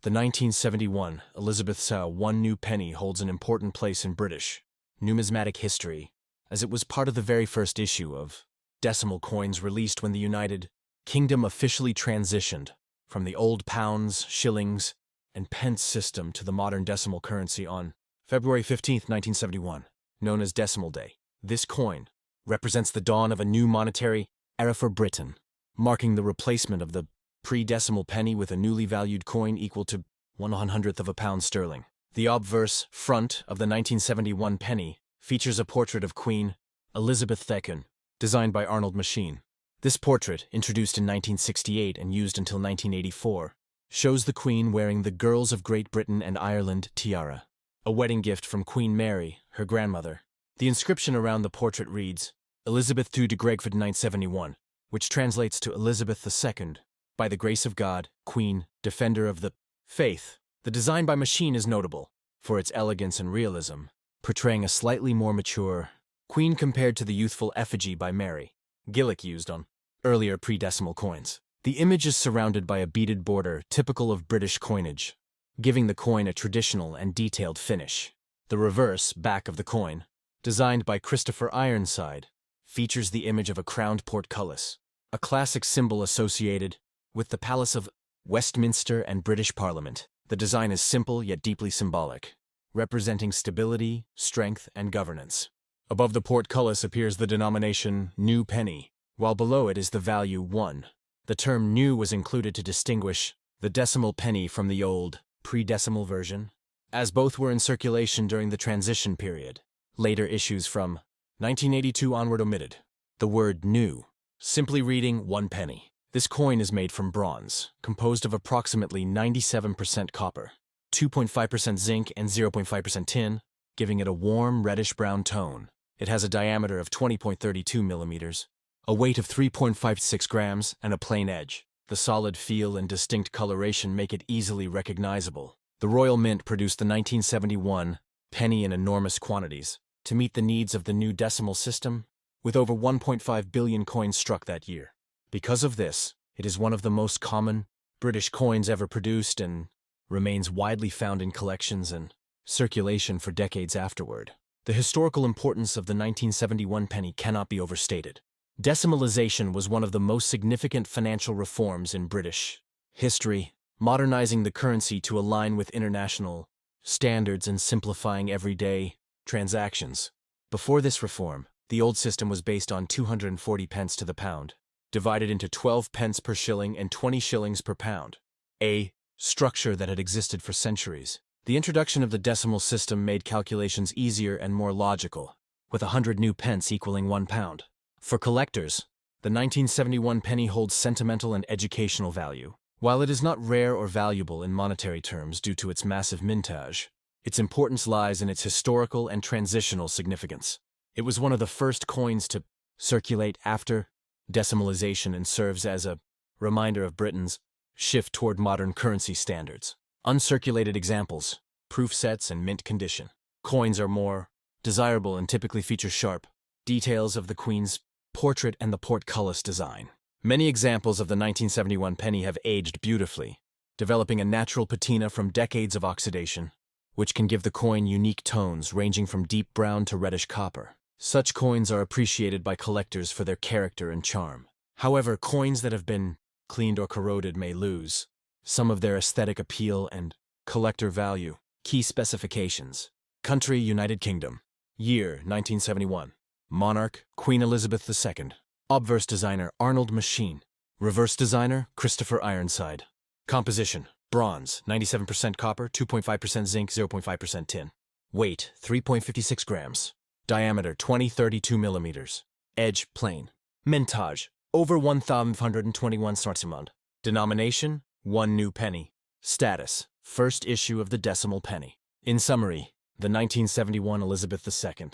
The 1971 Elizabeth's one new penny holds an important place in British numismatic history, as it was part of the very first issue of decimal coins released when the United Kingdom officially transitioned from the old pounds, shillings, and pence system to the modern decimal currency on February 15, 1971, known as Decimal Day. This coin represents the dawn of a new monetary era for Britain, marking the replacement of the pre-decimal penny with a newly valued coin equal to 1/100th of a pound sterling. The obverse front of the 1971 penny features a portrait of Queen Elizabeth II, designed by Arnold Machin. This portrait, introduced in 1968 and used until 1984, shows the Queen wearing the Girls of Great Britain and Ireland tiara, a wedding gift from Queen Mary, her grandmother. The inscription around the portrait reads, Elizabeth II de Gregford 971, which translates to Elizabeth II, by the grace of God, Queen, Defender of the Faith. The design by Machin is notable for its elegance and realism, portraying a slightly more mature Queen compared to the youthful effigy by Mary, Gillick used on earlier pre-decimal coins. The image is surrounded by a beaded border typical of British coinage, giving the coin a traditional and detailed finish. The reverse back of the coin, designed by Christopher Ironside, features the image of a crowned portcullis, a classic symbol associated with the Palace of Westminster and British Parliament. The design is simple yet deeply symbolic, representing stability, strength, and governance. Above the portcullis appears the denomination new penny, while below it is the value 1. The term new was included to distinguish the decimal penny from the old, pre-decimal version, as both were in circulation during the transition period. Later issues from 1982 onward omitted the word new, simply reading 1 penny. This coin is made from bronze, composed of approximately 97% copper, 2.5% zinc, and 0.5% tin, giving it a warm reddish-brown tone. It has a diameter of 20.32 millimeters, a weight of 3.56 grams, and a plain edge. The solid feel and distinct coloration make it easily recognizable. The Royal Mint produced the 1971 penny in enormous quantities to meet the needs of the new decimal system, with over 1.5 billion coins struck that year. Because of this, it is one of the most common British coins ever produced and remains widely found in collections and circulation for decades afterward. The historical importance of the 1971 penny cannot be overstated. Decimalization was one of the most significant financial reforms in British history, modernizing the currency to align with international standards and simplifying everyday transactions. Before this reform, the old system was based on 240 pence to the pound, divided into 12 pence per shilling and 20 shillings per pound, a structure that had existed for centuries. The introduction of the decimal system made calculations easier and more logical, with 100 new pence equaling 1 pound. For collectors, the 1971 penny holds sentimental and educational value. While it is not rare or valuable in monetary terms due to its massive mintage, its importance lies in its historical and transitional significance. It was one of the first coins to circulate after decimalization and serves as a reminder of Britain's shift toward modern currency standards. Uncirculated examples, proof sets, and mint condition coins are more desirable and typically feature sharp details of the Queen's portrait and the portcullis design. Many examples of the 1971 penny have aged beautifully, developing a natural patina from decades of oxidation, which can give the coin unique tones ranging from deep brown to reddish copper. Such coins are appreciated by collectors for their character and charm. However, coins that have been cleaned or corroded may lose some of their aesthetic appeal and collector value. Key specifications. Country: United Kingdom. Year: 1971. Monarch: Queen Elizabeth II. Obverse designer: Arnold Machin. Reverse designer: Christopher Ironside. Composition: bronze, 97% copper, 2.5% zinc, 0.5% tin. Weight: 3.56 grams. Diameter: 20-32 millimeters. Edge: plain. Mintage: over 1,521 cm. Denomination: 1 new penny. Status: first issue of the decimal penny. In summary, the 1971 Elizabeth II.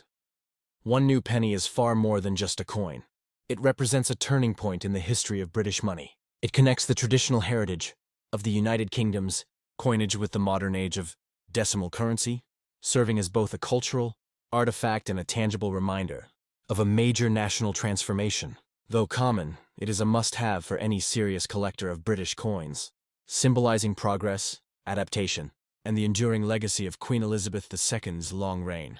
1 new penny is far more than just a coin. It represents a turning point in the history of British money. It connects the traditional heritage of the United Kingdom's coinage with the modern age of decimal currency, serving as both a cultural artifact and a tangible reminder of a major national transformation. Though common, it is a must-have for any serious collector of British coins, symbolizing progress, adaptation, and the enduring legacy of Queen Elizabeth II's long reign.